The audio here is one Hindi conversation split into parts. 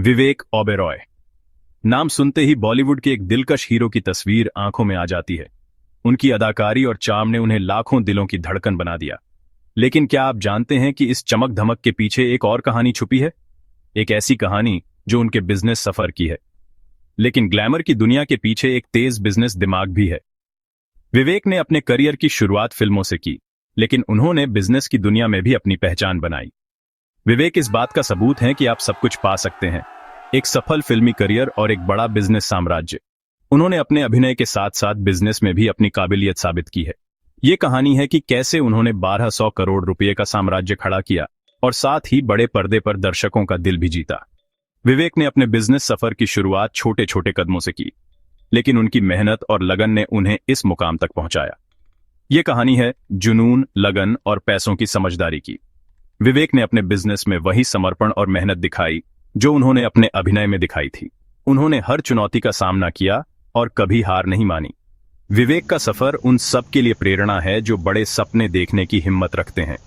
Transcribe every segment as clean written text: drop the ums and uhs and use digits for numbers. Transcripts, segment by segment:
विवेक ओबेरॉय। नाम सुनते ही बॉलीवुड के एक दिलकश हीरो की तस्वीर आंखों में आ जाती है। उनकी अदाकारी और चार्म ने उन्हें लाखों दिलों की धड़कन बना दिया। लेकिन क्या आप जानते हैं कि इस चमक धमक के पीछे एक और कहानी छुपी है? एक ऐसी कहानी जो उनके बिजनेस सफर की है। लेकिन ग्लैमर की दुनिया के पीछे एक तेज बिजनेस दिमाग भी है। विवेक ने अपने करियर की शुरुआत फिल्मों से की, लेकिन उन्होंने बिजनेस की दुनिया में भी अपनी पहचान बनाई। विवेक इस बात का सबूत है कि आप सब कुछ पा सकते हैं, एक सफल फिल्मी करियर और एक बड़ा बिजनेस साम्राज्य। उन्होंने अपने अभिनय के साथ साथ बिजनेस में भी अपनी काबिलियत साबित की है। ये कहानी है कि कैसे उन्होंने 1200 करोड़ रुपए का साम्राज्य खड़ा किया और साथ ही बड़े पर्दे पर दर्शकों का दिल भी जीता। विवेक ने अपने बिजनेस सफर की शुरुआत छोटे छोटे कदमों से की, लेकिन उनकी मेहनत और लगन ने उन्हें इस मुकाम तक पहुंचाया। ये कहानी है जुनून, लगन और पैसों की समझदारी की। विवेक ने अपने बिजनेस में वही समर्पण और मेहनत दिखाई जो उन्होंने अपने अभिनय में दिखाई थी। उन्होंने हर चुनौती का सामना किया और कभी हार नहीं मानी। विवेक का सफर उन सब के लिए प्रेरणा है जो बड़े सपने देखने की हिम्मत रखते हैं।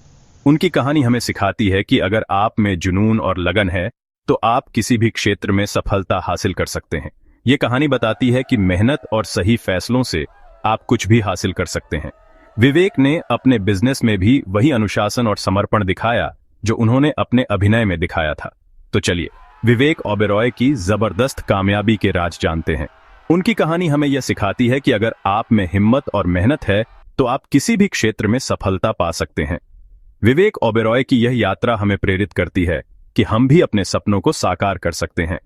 उनकी कहानी हमें सिखाती है कि अगर आप में जुनून और लगन है तो आप किसी भी क्षेत्र में सफलता हासिल कर सकते हैं। ये कहानी बताती है कि मेहनत और सही फैसलों से आप कुछ भी हासिल कर सकते हैं। विवेक ने अपने बिजनेस में भी वही अनुशासन और समर्पण दिखाया जो उन्होंने अपने अभिनय में दिखाया था। तो चलिए विवेक ओबेरॉय की जबरदस्त कामयाबी के राज जानते हैं। उनकी कहानी हमें यह सिखाती है कि अगर आप में हिम्मत और मेहनत है तो आप किसी भी क्षेत्र में सफलता पा सकते हैं। विवेक ओबेरॉय की यह यात्रा हमें प्रेरित करती है कि हम भी अपने सपनों को साकार कर सकते हैं।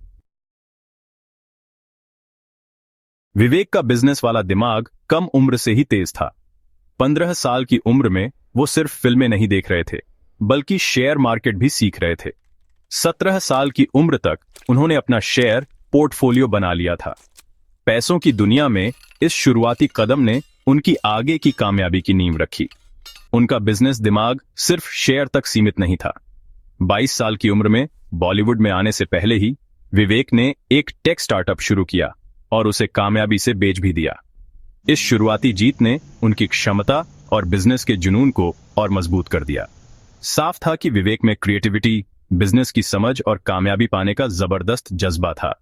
विवेक का बिजनेस वाला दिमाग कम उम्र से ही तेज था। 15 साल की उम्र में वो सिर्फ फिल्में नहीं देख रहे थे, बल्कि शेयर मार्केट भी सीख रहे थे। 17 साल की उम्र तक उन्होंने अपना शेयर पोर्टफोलियो बना लिया था। पैसों की दुनिया में इस शुरुआती कदम ने उनकी आगे की कामयाबी की नींव रखी। उनका बिजनेस दिमाग सिर्फ शेयर तक सीमित नहीं था। 22 साल की उम्र में बॉलीवुड में आने से पहले ही विवेक ने एक टेक स्टार्टअप शुरू किया और उसे कामयाबी से बेच भी दिया। इस शुरुआती जीत ने उनकी क्षमता और बिजनेस के जुनून को और मजबूत कर दिया। साफ था कि विवेक में क्रिएटिविटी, बिजनेस की समझ और कामयाबी पाने का जबरदस्त जज्बा था।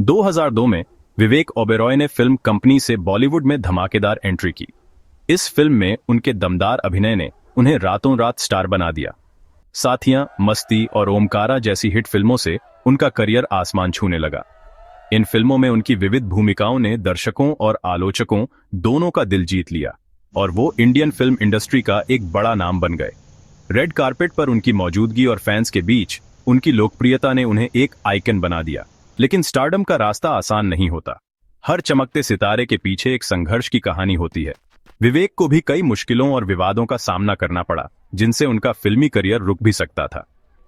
2002 में विवेक ओबेरॉय ने फिल्म कंपनी से बॉलीवुड में धमाकेदार एंट्री की। इस फिल्म में उनके दमदार अभिनय ने उन्हें रातों रात स्टार बना दिया। साथियां, मस्ती और ओमकारा जैसी हिट फिल्मों से उनका करियर आसमान छूने लगा। इन फिल्मों में उनकी विविध भूमिकाओं ने दर्शकों और आलोचकों दोनों का दिल जीत लिया और वो इंडियन फिल्म इंडस्ट्री का एक बड़ा नाम बन गए। रेड कार्पेट पर उनकी मौजूदगी और फैंस के बीच उनकी लोकप्रियता ने उन्हें एक आइकन बना दिया। लेकिन स्टारडम का रास्ता आसान नहीं होता। हर चमकते सितारे के पीछे एक संघर्ष की कहानी होती है। विवेक को भी कई मुश्किलों और विवादों का सामना करना पड़ा, जिनसे उनका फिल्मी करियर रुक भी सकता था।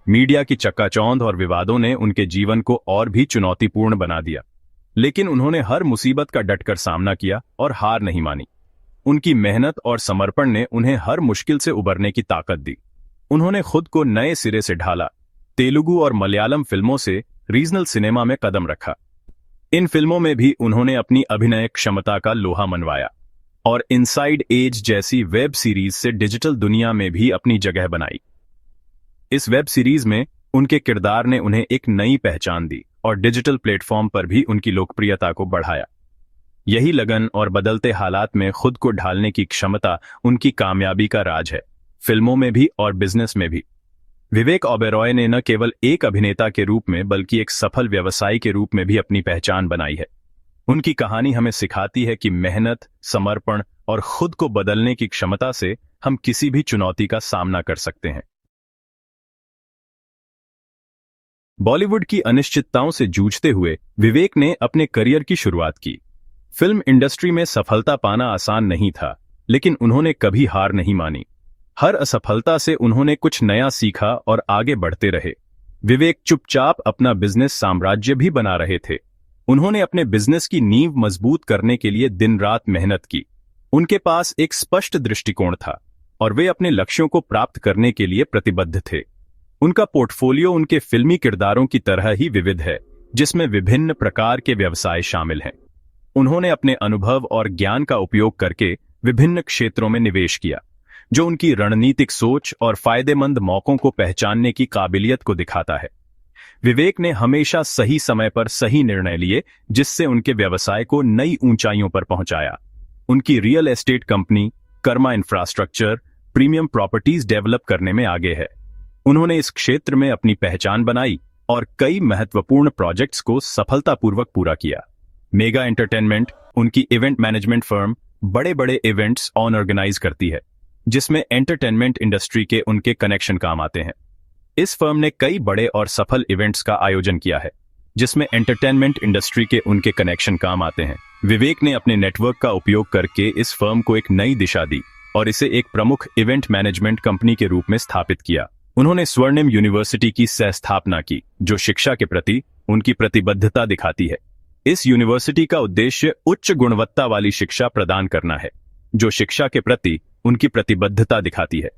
मीडिया की चक्काचौंध और विवादों ने उनके जीवन को और भी चुनौतीपूर्ण बना दिया, लेकिन उन्होंने हर मुसीबत का डटकर सामना किया और हार नहीं मानी। उनकी मेहनत और समर्पण ने उन्हें हर मुश्किल से उबरने की ताकत दी। उन्होंने खुद को नए सिरे से ढाला, तेलुगु और मलयालम फिल्मों से रीजनल सिनेमा में कदम रखा। इन फिल्मों में भी उन्होंने अपनी अभिनय क्षमता का लोहा मनवाया और इनसाइड एज जैसी वेब सीरीज से डिजिटल दुनिया में भी अपनी जगह बनाई। इस वेब सीरीज में उनके किरदार ने उन्हें एक नई पहचान दी और डिजिटल प्लेटफॉर्म पर भी उनकी लोकप्रियता को बढ़ाया। यही लगन और बदलते हालात में खुद को ढालने की क्षमता उनकी कामयाबी का राज है, फिल्मों में भी और बिजनेस में भी। विवेक ओबेरॉय ने न केवल एक अभिनेता के रूप में बल्कि एक सफल व्यवसायी के रूप में भी अपनी पहचान बनाई है। उनकी कहानी हमें सिखाती है कि मेहनत, समर्पण और खुद को बदलने की क्षमता से हम किसी भी चुनौती का सामना कर सकते हैं। बॉलीवुड की अनिश्चितताओं से जूझते हुए विवेक ने अपने करियर की शुरुआत की। फिल्म इंडस्ट्री में सफलता पाना आसान नहीं था, लेकिन उन्होंने कभी हार नहीं मानी। हर असफलता से उन्होंने कुछ नया सीखा और आगे बढ़ते रहे। विवेक चुपचाप अपना बिजनेस साम्राज्य भी बना रहे थे। उन्होंने अपने बिजनेस की नींव मजबूत करने के लिए दिन रात मेहनत की। उनके पास एक स्पष्ट दृष्टिकोण था और वे अपने लक्ष्यों को प्राप्त करने के लिए प्रतिबद्ध थे। उनका पोर्टफोलियो उनके फिल्मी किरदारों की तरह ही विविध है, जिसमें विभिन्न प्रकार के व्यवसाय शामिल हैं। उन्होंने अपने अनुभव और ज्ञान का उपयोग करके विभिन्न क्षेत्रों में निवेश किया। जो उनकी रणनीतिक सोच और फायदेमंद मौकों को पहचानने की काबिलियत को दिखाता है। विवेक ने हमेशा सही समय पर सही निर्णय लिए, जिससे उनके व्यवसाय को नई ऊंचाइयों पर पहुंचाया। उनकी real estate company Karma infrastructure premium properties develop करने में आगे है। उन्होंने इस क्षेत्र में अपनी पहचान बनाई और कई महत्वपूर्ण प्रोजेक्ट्स को सफलतापूर्वक पूरा किया। मेगा एंटरटेनमेंट उनकी इवेंट मैनेजमेंट फर्म बड़े बड़े इवेंट्स ऑर्गेनाइज करती है, जिसमें एंटरटेनमेंट इंडस्ट्री के उनके कनेक्शन काम आते हैं। इस फर्म ने कई बड़े और सफल इवेंट्स का आयोजन किया है, जिसमें एंटरटेनमेंट इंडस्ट्री के उनके कनेक्शन काम आते हैं। विवेक ने अपने नेटवर्क का उपयोग करके इस फर्म को एक नई दिशा दी और इसे एक प्रमुख इवेंट मैनेजमेंट कंपनी के रूप में स्थापित किया। उन्होंने स्वर्णिम यूनिवर्सिटी की सह स्थापना की, जो शिक्षा के प्रति उनकी प्रतिबद्धता दिखाती है। इस यूनिवर्सिटी का उद्देश्य उच्च गुणवत्ता वाली शिक्षा प्रदान करना है, जो शिक्षा के प्रति उनकी प्रतिबद्धता दिखाती है।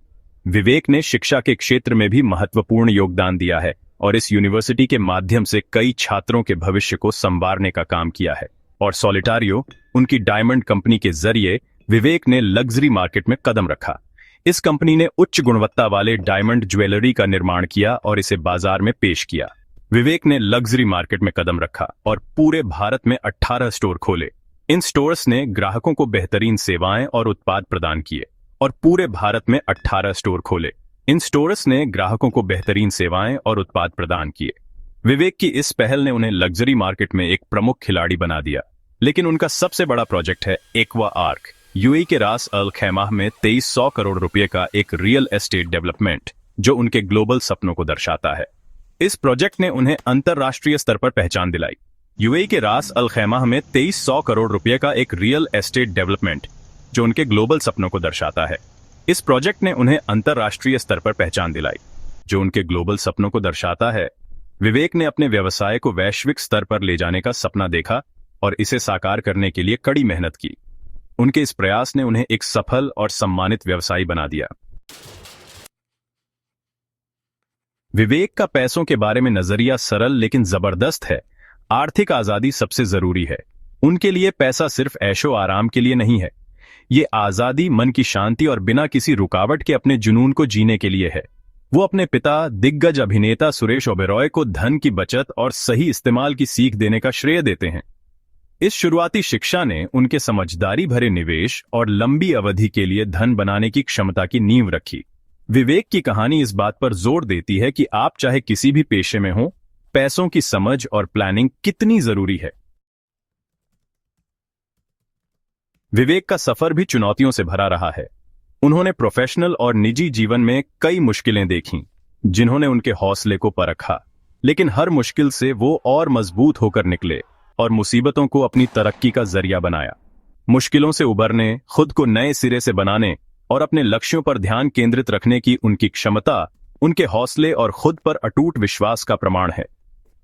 विवेक ने शिक्षा के क्षेत्र में भी महत्वपूर्ण योगदान दिया है और इस यूनिवर्सिटी के माध्यम से कई छात्रों के भविष्य को संवारने का काम किया है। और सोलिटारियो उनकी डायमंड कंपनी के जरिए विवेक ने लग्जरी मार्केट में कदम रखा। इस कंपनी ने उच्च गुणवत्ता वाले डायमंड ज्वेलरी का निर्माण किया और इसे बाजार में पेश किया। विवेक ने लग्जरी मार्केट में कदम रखा और पूरे भारत में 18 स्टोर खोले। इन स्टोर्स ने ग्राहकों को बेहतरीन सेवाएं और उत्पाद प्रदान किए और पूरे भारत में 18 स्टोर खोले। इन स्टोर्स ने ग्राहकों को बेहतरीन सेवाएं और उत्पाद प्रदान किए। विवेक की इस पहल ने उन्हें लग्जरी मार्केट में एक प्रमुख खिलाड़ी बना दिया। लेकिन उनका सबसे बड़ा प्रोजेक्ट है एक्वा आर्क, यूएई के रास अल खैमाह में 2300 करोड़ रुपए का एक रियल एस्टेट डेवलपमेंट, जो उनके ग्लोबल सपनों को दर्शाता है। इस प्रोजेक्ट ने उन्हें अंतरराष्ट्रीय स्तर पर पहचान दिलाई। यूएई के रास अल खैमाह में 2300 करोड़ रुपए का एक रियल एस्टेट डेवलपमेंट, जो उनके ग्लोबल सपनों को दर्शाता है। इस प्रोजेक्ट ने उन्हें अंतरराष्ट्रीय स्तर पर पहचान दिलाई, जो उनके ग्लोबल सपनों को दर्शाता है। विवेक ने अपने व्यवसाय को वैश्विक स्तर पर ले जाने का सपना देखा और इसे साकार करने के लिए कड़ी मेहनत की। उनके इस प्रयास ने उन्हें एक सफल और सम्मानित व्यवसायी बना दिया। विवेक का पैसों के बारे में नजरिया सरल लेकिन जबरदस्त है। आर्थिक आजादी सबसे जरूरी है। उनके लिए पैसा सिर्फ ऐशो आराम के लिए नहीं है। ये आजादी मन की शांति और बिना किसी रुकावट के अपने जुनून को जीने के लिए है। वो अपने पिता दिग्गज अभिनेता सुरेश ओबेरॉय को धन की बचत और सही इस्तेमाल की सीख देने का श्रेय देते हैं। इस शुरुआती शिक्षा ने उनके समझदारी भरे निवेश और लंबी अवधि के लिए धन बनाने की क्षमता की नींव रखी। विवेक की कहानी इस बात पर जोर देती है कि आप चाहे किसी भी पेशे में हो, पैसों की समझ और प्लानिंग कितनी जरूरी है। विवेक का सफर भी चुनौतियों से भरा रहा है। उन्होंने प्रोफेशनल और निजी जीवन में कई मुश्किलें देखीं, जिन्होंने उनके हौसले को परखा। लेकिन हर मुश्किल से वो और मजबूत होकर निकले और मुसीबतों को अपनी तरक्की का जरिया बनाया। मुश्किलों से उबरने, खुद को नए सिरे से बनाने और अपने लक्ष्यों पर ध्यान केंद्रित रखने की उनकी क्षमता, उनके हौसले और खुद पर अटूट विश्वास का प्रमाण है।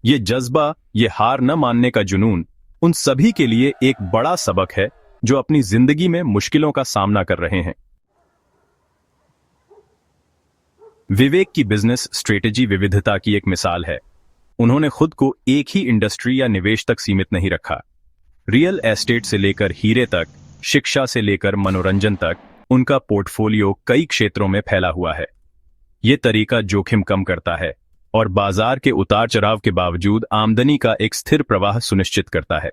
ये जज्बा, ये हार न मानने का जुनून उन सभी के लिए एक बड़ा सबक है जो अपनी जिंदगी में मुश्किलों का सामना कर रहे हैं। विवेक की बिजनेस स्ट्रेटेजी विविधता की एक मिसाल है। उन्होंने खुद को एक ही इंडस्ट्री या निवेश तक सीमित नहीं रखा। रियल एस्टेट से लेकर हीरे तक, शिक्षा से लेकर मनोरंजन तक, उनका पोर्टफोलियो कई क्षेत्रों में फैला हुआ है। ये तरीका जोखिम कम करता है और बाजार के उतार चढ़ाव के बावजूद आमदनी का एक स्थिर प्रवाह सुनिश्चित करता है।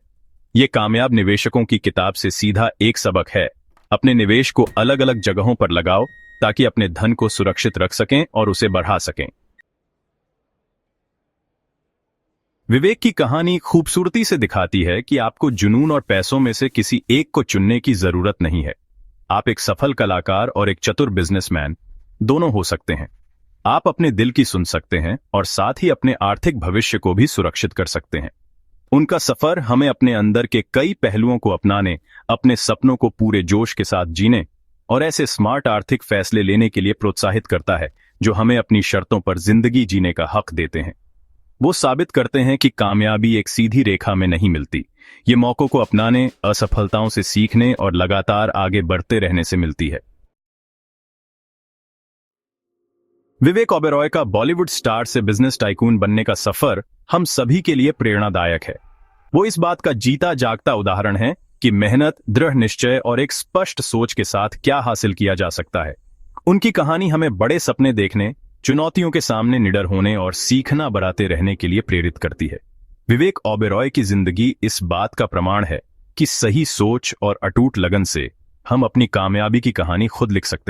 ये कामयाब निवेशकों की किताब से सीधा एक सबक है। अपने निवेश को अलग अलग जगहों पर लगाओ ताकि अपने धन को सुरक्षित रख सकें और उसे बढ़ा सकें। विवेक की कहानी खूबसूरती से दिखाती है कि आपको जुनून और पैसों में से किसी एक को चुनने की जरूरत नहीं है। आप एक सफल कलाकार और एक चतुर बिजनेसमैन दोनों हो सकते हैं। आप अपने दिल की सुन सकते हैं और साथ ही अपने आर्थिक भविष्य को भी सुरक्षित कर सकते हैं। उनका सफर हमें अपने अंदर के कई पहलुओं को अपनाने, अपने सपनों को पूरे जोश के साथ जीने और ऐसे स्मार्ट आर्थिक फैसले लेने के लिए प्रोत्साहित करता है जो हमें अपनी शर्तों पर जिंदगी जीने का हक देते हैं। वो साबित करते हैं कि कामयाबी एक सीधी रेखा में नहीं मिलती। ये मौकों को अपनाने, असफलताओं से सीखने और लगातार आगे बढ़ते रहने से मिलती है। विवेक ओबेरॉय का बॉलीवुड स्टार से बिजनेस टाइकून बनने का सफर हम सभी के लिए प्रेरणादायक है। वो इस बात का जीता जागता उदाहरण है कि मेहनत, दृढ़ निश्चय और एक स्पष्ट सोच के साथ क्या हासिल किया जा सकता है। उनकी कहानी हमें बड़े सपने देखने, चुनौतियों के सामने निडर होने और सीखना बढ़ाते रहने के लिए प्रेरित करती है। विवेक ओबेरॉय की जिंदगी इस बात का प्रमाण है कि सही सोच और अटूट लगन से हम अपनी कामयाबी की कहानी खुद लिख सकते हैं।